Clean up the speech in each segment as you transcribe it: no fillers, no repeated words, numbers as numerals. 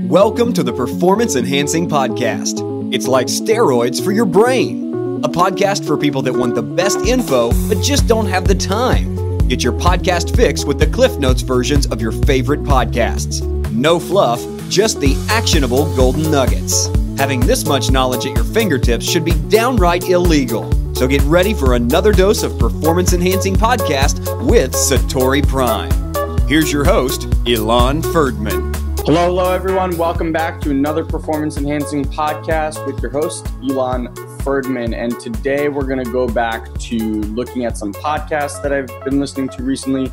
Welcome to the Performance Enhancing Podcast. It's like steroids for your brain. A podcast for people that want the best info, but just don't have the time. Get your podcast fix with the Cliff Notes versions of your favorite podcasts. No fluff, just the actionable golden nuggets. Having this much knowledge at your fingertips should be downright illegal. So get ready for another dose of Performance Enhancing Podcast with Satori Prime. Here's your host, Ilan Ferdman. Hello, everyone. Welcome back to another Performance Enhancing Podcast with your host, Ilan Ferdman. And today we're going to go back to looking at some podcasts that I've been listening to recently.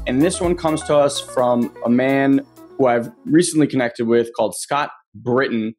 And this one comes to us from a man who I've recently connected with called Scott Britton.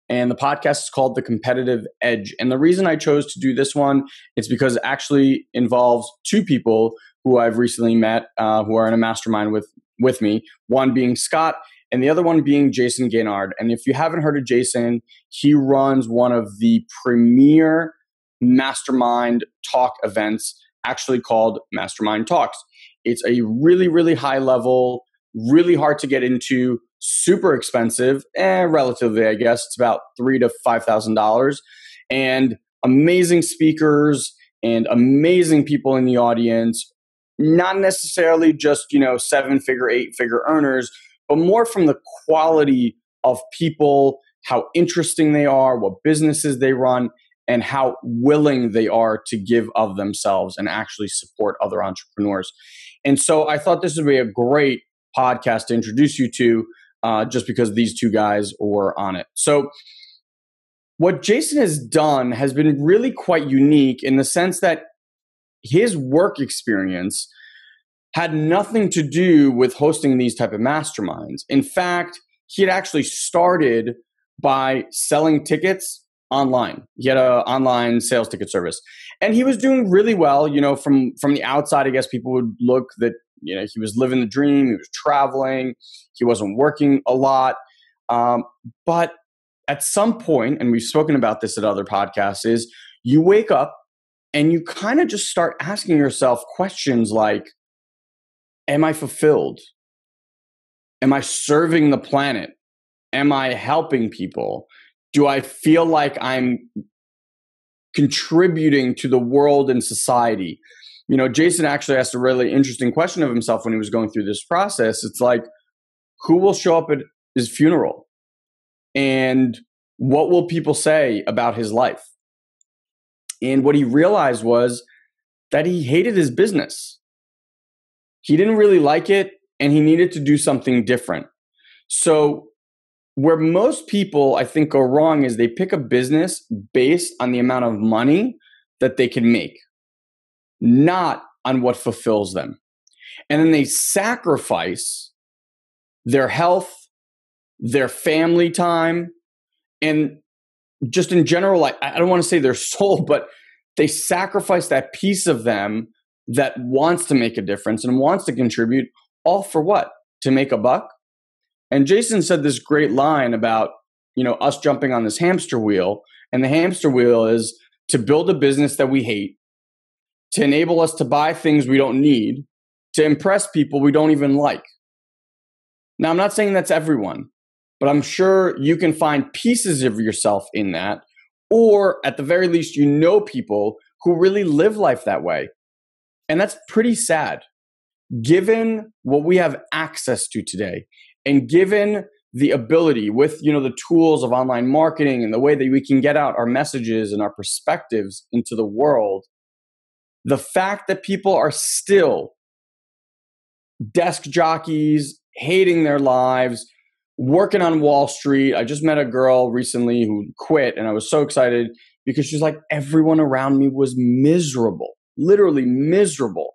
And the podcast is called The Competitive Edge. And the reason I chose to do this one is because it actually involves two people who I've recently met who are in a mastermind with me. One being Scott and the other one being Jayson Gaignard. And if you haven't heard of Jayson, he runs one of the premier mastermind talk events actually called Mastermind Talks. It's a really, really high level, really hard to get into, super expensive, relatively, I guess. It's about $3,000 to $5,000, and amazing speakers and amazing people in the audience. Not necessarily just, seven-figure, eight-figure earners, but more from the quality of people, how interesting they are, what businesses they run, and how willing they are to give of themselves and actually support other entrepreneurs. And so I thought this would be a great podcast to introduce you to, just because these two guys were on it. So what Jayson has done has been really quite unique in the sense that his work experience had nothing to do with hosting these type of masterminds. In fact, he had actually started by selling tickets online. He had an online sales ticket service. And he was doing really well. From the outside, I guess people would look that he was living the dream. He was traveling. He wasn't working a lot. But at some point, and we've spoken about this at other podcasts, is you wake up and you kind of just start asking yourself questions like, am I fulfilled? Am I serving the planet? Am I helping people? Do I feel like I'm contributing to the world and society? Jayson actually asked a really interesting question of himself when he was going through this process. It's like, who will show up at his funeral? And what will people say about his life? And what he realized was that he hated his business. He didn't really like it, and he needed to do something different. So where most people, I think, go wrong is they pick a business based on the amount of money that they can make, not on what fulfills them. And then they sacrifice their health, their family time, and just in general, I don't want to say their soul, but they sacrifice that piece of them that wants to make a difference and wants to contribute, all for what? To make a buck? And Jayson said this great line about, us jumping on this hamster wheel. And the hamster wheel is to build a business that we hate, to enable us to buy things we don't need, to impress people we don't even like. Now, I'm not saying that's everyone, but I'm sure you can find pieces of yourself in that, or at the very least, people who really live life that way. And that's pretty sad, given what we have access to today, and given the ability with, the tools of online marketing and the way that we can get out our messages and our perspectives into the world. The fact that people are still desk jockeys, hating their lives, working on Wall Street. I just met a girl recently who quit, and I was so excited because she's like, everyone around me was miserable, literally miserable.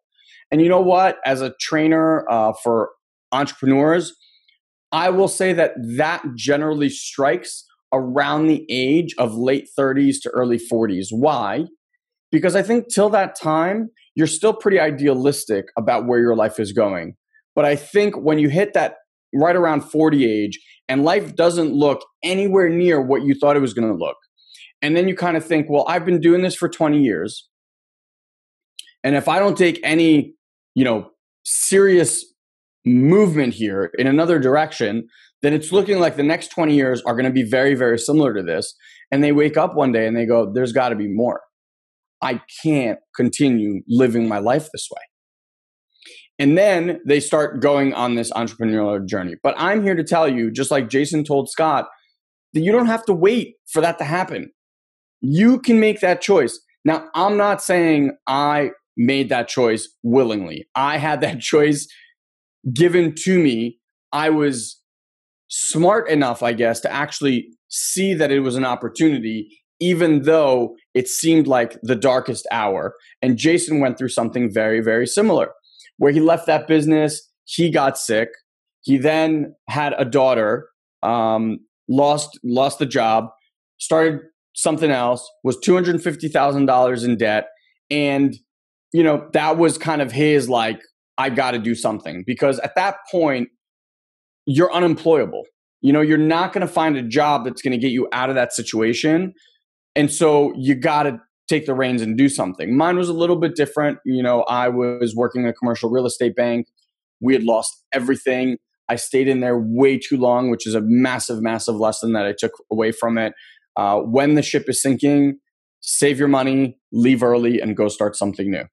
And you know what? As a trainer for entrepreneurs, I will say that generally strikes around the age of late 30s to early 40s. Why? Because I think till that time, you're still pretty idealistic about where your life is going. But I think when you hit that right around 40 age and life doesn't look anywhere near what you thought it was going to look, and then you kind of think, well, I've been doing this for 20 years. And if I don't take any, serious movement here in another direction, then it's looking like the next 20 years are going to be very, very similar to this. And they wake up one day and they go, there's got to be more. I can't continue living my life this way. And then they start going on this entrepreneurial journey. But I'm here to tell you, just like Jason told Scott, that you don't have to wait for that to happen. You can make that choice. Now, I'm not saying I made that choice willingly. I had that choice given to me. I was smart enough, I guess, to actually see that it was an opportunity, even though it seemed like the darkest hour. And Jason went through something very, very similar, where he left that business, he got sick, he then had a daughter, lost the job, started something else, was $250,000 in debt. And, that was kind of his, like, I got to do something, because at that point, you're unemployable. You're not going to find a job that's going to get you out of that situation. And so you got to take the reins and do something. Mine was a little bit different. I was working in a commercial real estate bank. We had lost everything. I stayed in there way too long, which is a massive, massive lesson that I took away from it. When the ship is sinking, save your money, leave early, and go start something new.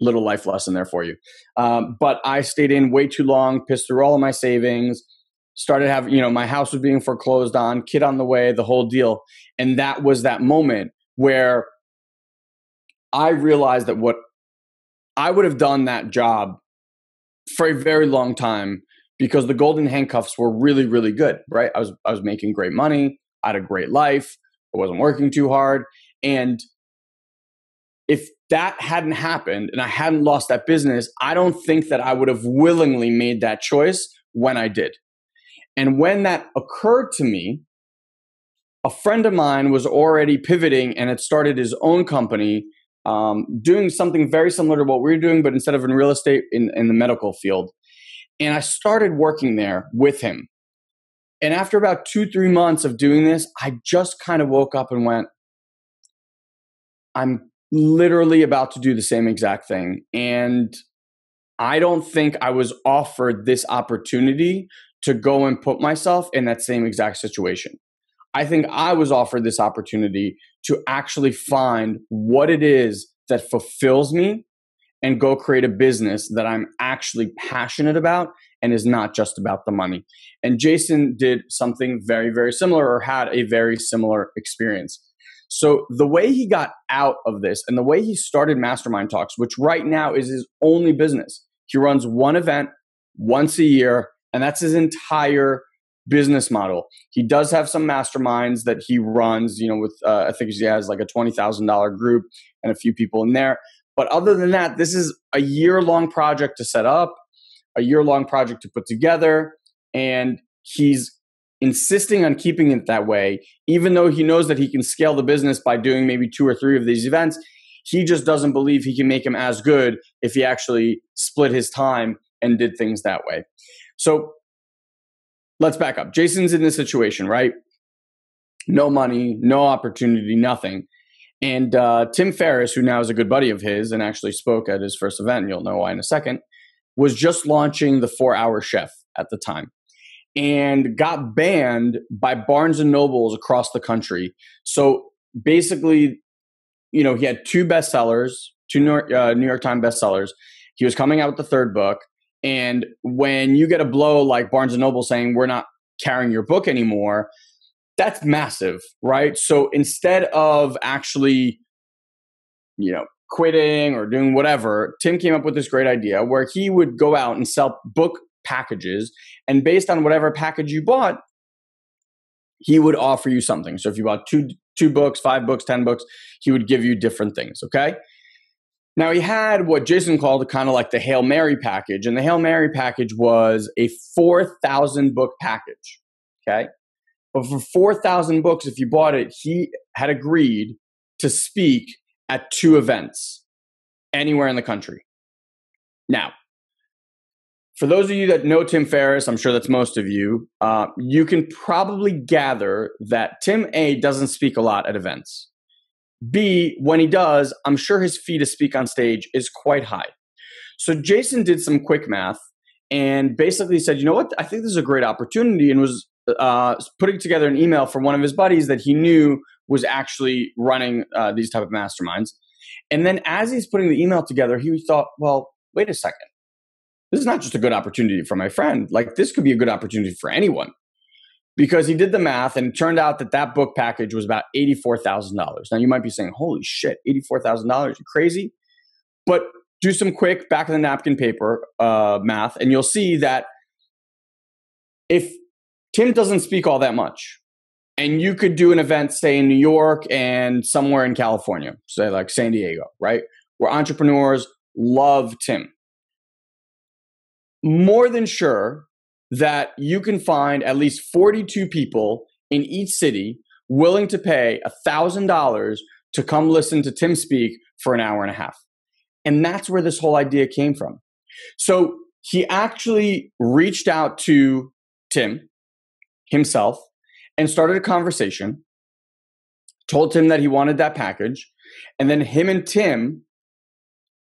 Little life lesson there for you. But I stayed in way too long, pissed through all of my savings, started having, my house was being foreclosed on, kid on the way, the whole deal. And that was that moment where I realized that what I would have done that job for a very long time, because the golden handcuffs were really, really good, right? I was making great money. I had a great life. I wasn't working too hard. And if that hadn't happened and I hadn't lost that business, I don't think that I would have willingly made that choice when I did. And when that occurred to me, a friend of mine was already pivoting and had started his own company, doing something very similar to what we were doing, but instead of in real estate, in the medical field. And I started working there with him. And after about 2-3 months of doing this, I just kind of woke up and went, I'm literally about to do the same exact thing. And I don't think I was offered this opportunity to go and put myself in that same exact situation. I think I was offered this opportunity to actually find what it is that fulfills me and go create a business that I'm actually passionate about and is not just about the money. And Jason did something very, very similar, or had a very similar experience. So the way he got out of this and the way he started Mastermind Talks, which right now is his only business, he runs one event once a year, and that's his entire business model. He does have some masterminds that he runs, with I think he has like a $20,000 group and a few people in there. But other than that, this is a year-long project to set up, a year-long project to put together, and he's insisting on keeping it that way, even though he knows that he can scale the business by doing maybe 2 or 3 of these events. He just doesn't believe he can make them as good if he actually split his time and did things that way. So let's back up. Jason's in this situation, right? No money, no opportunity, nothing. And Tim Ferriss, who now is a good buddy of his and actually spoke at his first event, and you'll know why in a second, was just launching the 4-Hour Chef at the time and got banned by Barnes and Nobles across the country. So basically, he had 2 bestsellers, 2 New York Times bestsellers. He was coming out with the 3rd book. And when you get a blow like Barnes and Noble saying, we're not carrying your book anymore, that's massive, right? So instead of actually, quitting or doing whatever, Tim came up with this great idea where he would go out and sell book packages. And based on whatever package you bought, he would offer you something. So if you bought two books, 5 books, 10 books, he would give you different things, okay? Now, he had what Jason called kind of like the Hail Mary package. And the Hail Mary package was a 4,000 book package, okay? But for 4,000 books, if you bought it, he had agreed to speak at 2 events anywhere in the country. Now, for those of you that know Tim Ferriss, I'm sure that's most of you, you can probably gather that Tim, A, doesn't speak a lot at events. B, when he does, I'm sure his fee to speak on stage is quite high. So Jason did some quick math and basically said, you know what, I think this is a great opportunity, and was putting together an email for one of his buddies that he knew was actually running these type of masterminds. And then as he's putting the email together, he thought, well, wait a second. This is not just a good opportunity for my friend. Like, this could be a good opportunity for anyone. Because he did the math, and it turned out that that book package was about $84,000. Now, you might be saying, holy shit, $84,000, you crazy? But do some quick back of the napkin paper math, and you'll see that if Tim doesn't speak all that much, and you could do an event, say, in New York and somewhere in California, say like San Diego, right, where entrepreneurs love Tim, more than sure that you can find at least 42 people in each city willing to pay $1,000 to come listen to Tim speak for an hour and a half. And that's where this whole idea came from. So he actually reached out to Tim himself and started a conversation, told Tim that he wanted that package, and then him and Tim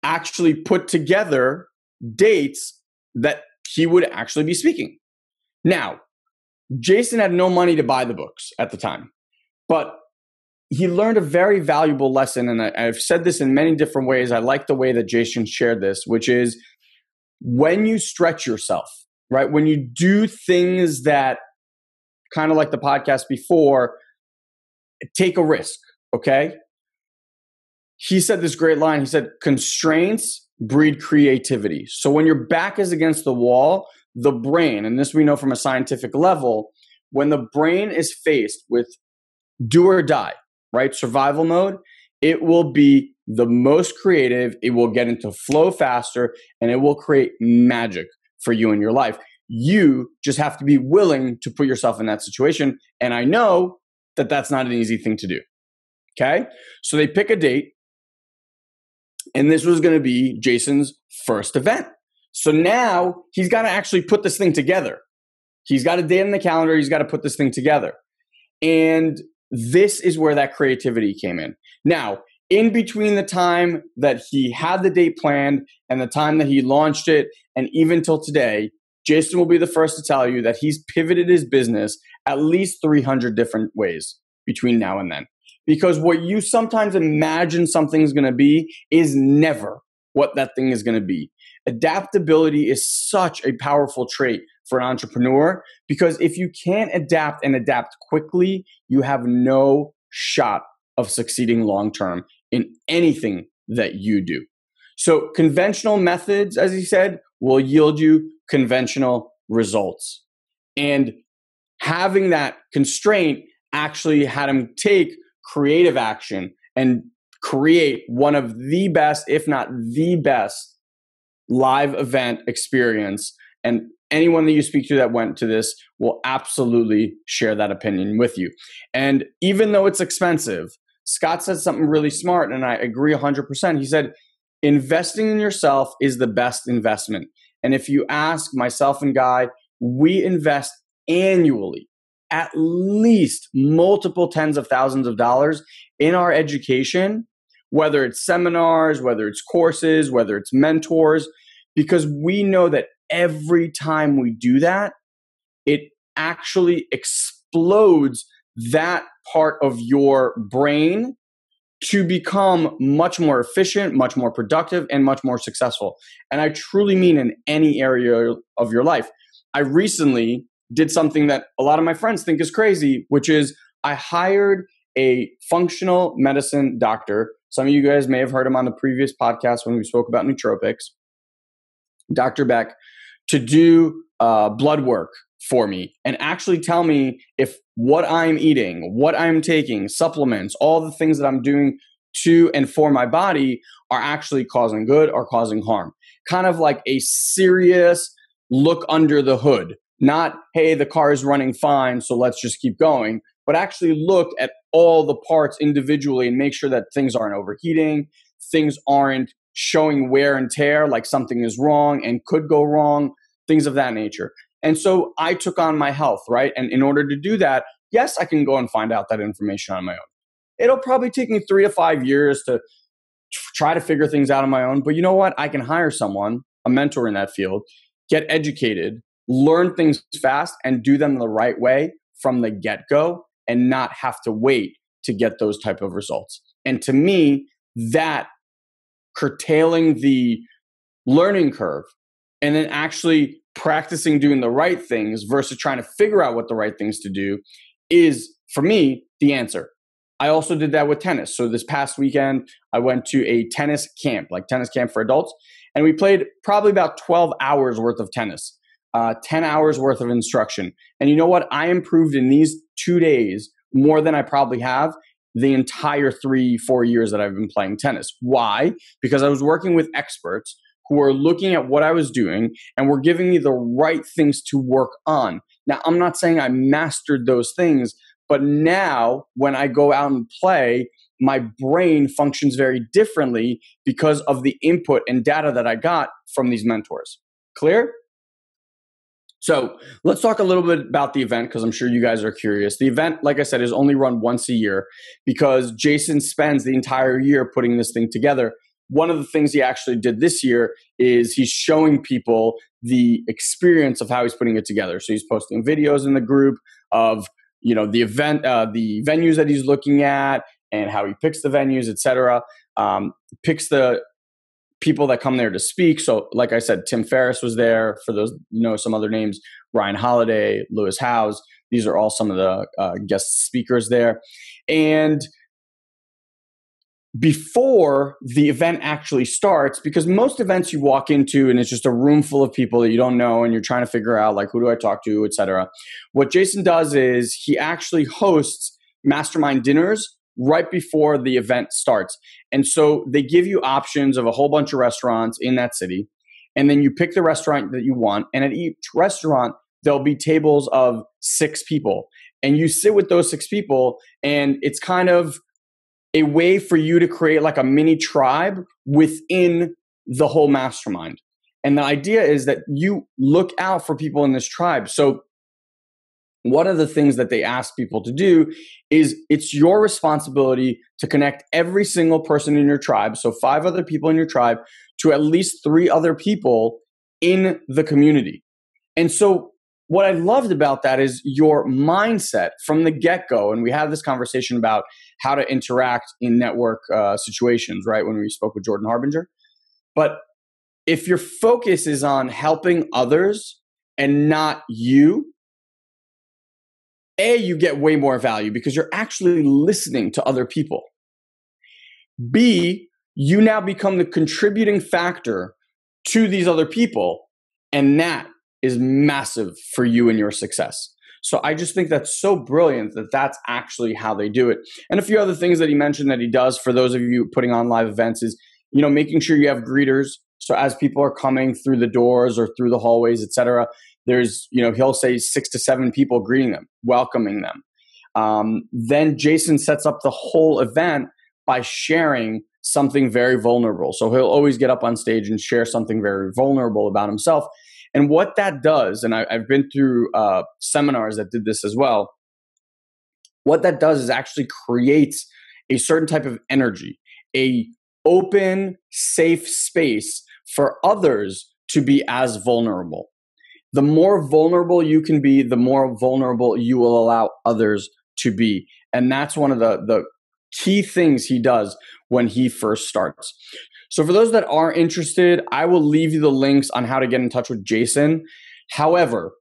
actually put together dates that he would actually be speaking. Now, Jayson had no money to buy the books at the time, but he learned a very valuable lesson, and I've said this in many different ways. I like the way that Jayson shared this, which is when you stretch yourself, right? When you do things that, kind of like the podcast before, take a risk, okay? He said this great line. He said, constraints breed creativity. So when your back is against the wall, the brain, and this we know from a scientific level, when the brain is faced with do or die, right, survival mode, it will be the most creative, it will get into flow faster, and it will create magic for you in your life. You just have to be willing to put yourself in that situation. And I know that that's not an easy thing to do. Okay? So they pick a date, and this was going to be Jayson's first event. So now he's got to actually put this thing together. He's got a date on the calendar. He's got to put this thing together. And this is where that creativity came in. Now, in between the time that he had the date planned and the time that he launched it, and even till today, Jayson will be the first to tell you that he's pivoted his business at least 300 different ways between now and then. Because what you sometimes imagine something's going to be is never what that thing is going to be. Adaptability is such a powerful trait for an entrepreneur, because if you can't adapt and adapt quickly, you have no shot of succeeding long-term in anything that you do. So conventional methods, as he said, will yield you conventional results. And having that constraint actually had him take creative action and create one of the best, if not the best, live event experience. And anyone that you speak to that went to this will absolutely share that opinion with you. And even though it's expensive, Scott said something really smart, and I agree 100%. He said, investing in yourself is the best investment. And if you ask myself and Guy, we invest annually at least multiple tens of thousands of dollars in our education, whether it's seminars, whether it's courses, whether it's mentors, because we know that every time we do that, it actually explodes that part of your brain to become much more efficient, much more productive, and much more successful. And I truly mean in any area of your life. I recently did something that a lot of my friends think is crazy, which is I hired a functional medicine doctor. Some of you guys may have heard him on the previous podcast when we spoke about nootropics, Dr. Beck, to do blood work for me and actually tell me if what I'm eating, what I'm taking, supplements, all the things that I'm doing to and for my body are actually causing good or causing harm. Kind of like a serious look under the hood. Not, hey, the car is running fine, so let's just keep going, but actually look at all the parts individually and make sure that things aren't overheating, things aren't showing wear and tear, like something is wrong and could go wrong, things of that nature. And so I took on my health, right? And in order to do that, yes, I can go and find out that information on my own. It'll probably take me 3 to 5 years to try to figure things out on my own. But you know what? I can hire someone, a mentor in that field, get educated, learn things fast, and do them the right way from the get-go and not have to wait to get those type of results. And to me, that curtailing the learning curve and then actually practicing doing the right things versus trying to figure out what the right things to do is, for me, the answer. I also did that with tennis. So this past weekend, I went to a tennis camp, like tennis camp for adults, and we played probably about 12 hours worth of tennis, 10 hours worth of instruction. And you know what? I improved in these 2 days more than I probably have the entire 3-4 years that I've been playing tennis. Why? Because I was working with experts who were looking at what I was doing and were giving me the right things to work on. Now, I'm not saying I mastered those things, but now when I go out and play, my brain functions very differently because of the input and data that I got from these mentors. Clear? So let's talk a little bit about the event because I'm sure you guys are curious. The event, like I said, is only run once a year because Jayson spends the entire year putting this thing together. One of the things he actually did this year is he's showing people the experience of how he's putting it together. So he's posting videos in the group of, the event, the venues that he's looking at and how he picks the venues, etc. Picks the people that come there to speak. So like I said, Tim Ferriss was there. For those, some other names, Ryan Holiday, Lewis Howes. These are all some of the guest speakers there. And before the event actually starts, because most events you walk into and it's just a room full of people that you don't know and you're trying to figure out like, who do I talk to, etc. What Jayson does is he actually hosts mastermind dinners right before the event starts. And so they give you options of a whole bunch of restaurants in that city. And then you pick the restaurant that you want. And at each restaurant, there'll be tables of 6 people. And you sit with those 6 people. And it's kind of a way for you to create like a mini tribe within the whole mastermind. And the idea is that you look out for people in this tribe. So one of the things that they ask people to do is it's your responsibility to connect every single person in your tribe, so 5 other people in your tribe, to at least 3 other people in the community. And so what I loved about that is your mindset from the get-go. And we had this conversation about how to interact in network situations, right, when we spoke with Jordan Harbinger. But if your focus is on helping others and not you, A, you get way more value because you're actually listening to other people. B, you now become the contributing factor to these other people, and that is massive for you and your success. So I just think that's so brilliant that that's actually how they do it. And a few other things that he mentioned that he does for those of you putting on live events is, making sure you have greeters. So as people are coming through the doors or through the hallways, etc., there's, he'll say 6 to 7 people greeting them, welcoming them. Then Jayson sets up the whole event by sharing something very vulnerable. So he'll always get up on stage and share something very vulnerable about himself. And what that does, and I've been through seminars that did this as well, what that does is actually creates a certain type of energy, a open, safe space for others to be as vulnerable. The more vulnerable you can be, the more vulnerable you will allow others to be. And that's one of the key things he does when he first starts. So for those that are interested, I will leave you the links on how to get in touch with Jayson. However,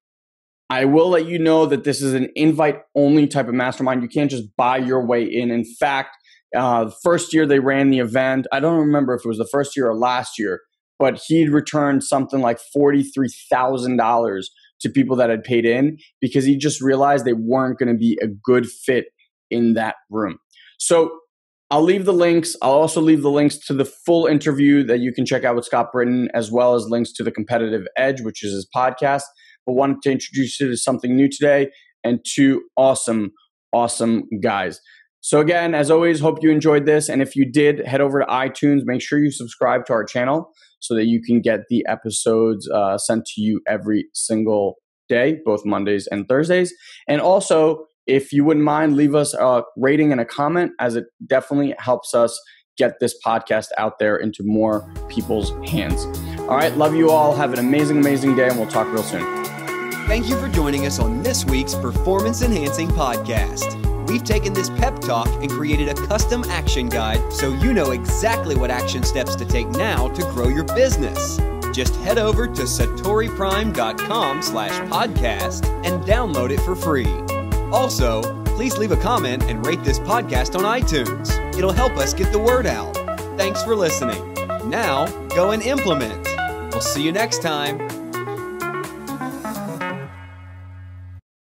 I will let you know that this is an invite-only type of mastermind. You can't just buy your way in. In fact, the first year they ran the event, I don't remember if it was the first year or last year, but he'd returned something like $43,000 to people that had paid in because he just realized they weren't going to be a good fit in that room. So I'll leave the links. I'll also leave the links to the full interview that you can check out with Scott Britton, as well as links to the Competitive Edge, which is his podcast. But wanted to introduce you to something new today and 2 awesome, awesome guys. So again, as always, hope you enjoyed this. And if you did, head over to iTunes. Make sure you subscribe to our channel so that you can get the episodes sent to you every single day, both Mondays and Thursdays. And also, if you wouldn't mind, leave us a rating and a comment, as it definitely helps us get this podcast out there into more people's hands. All right, love you all. Have an amazing, amazing day, and we'll talk real soon. Thank you for joining us on this week's Performance Enhancing Podcast. We've taken this pep talk and created a custom action guide so you know exactly what action steps to take now to grow your business. Just head over to satoriprime.com/podcast and download it for free. Also, please leave a comment and rate this podcast on iTunes. It'll help us get the word out. Thanks for listening. Now, go and implement. We'll see you next time.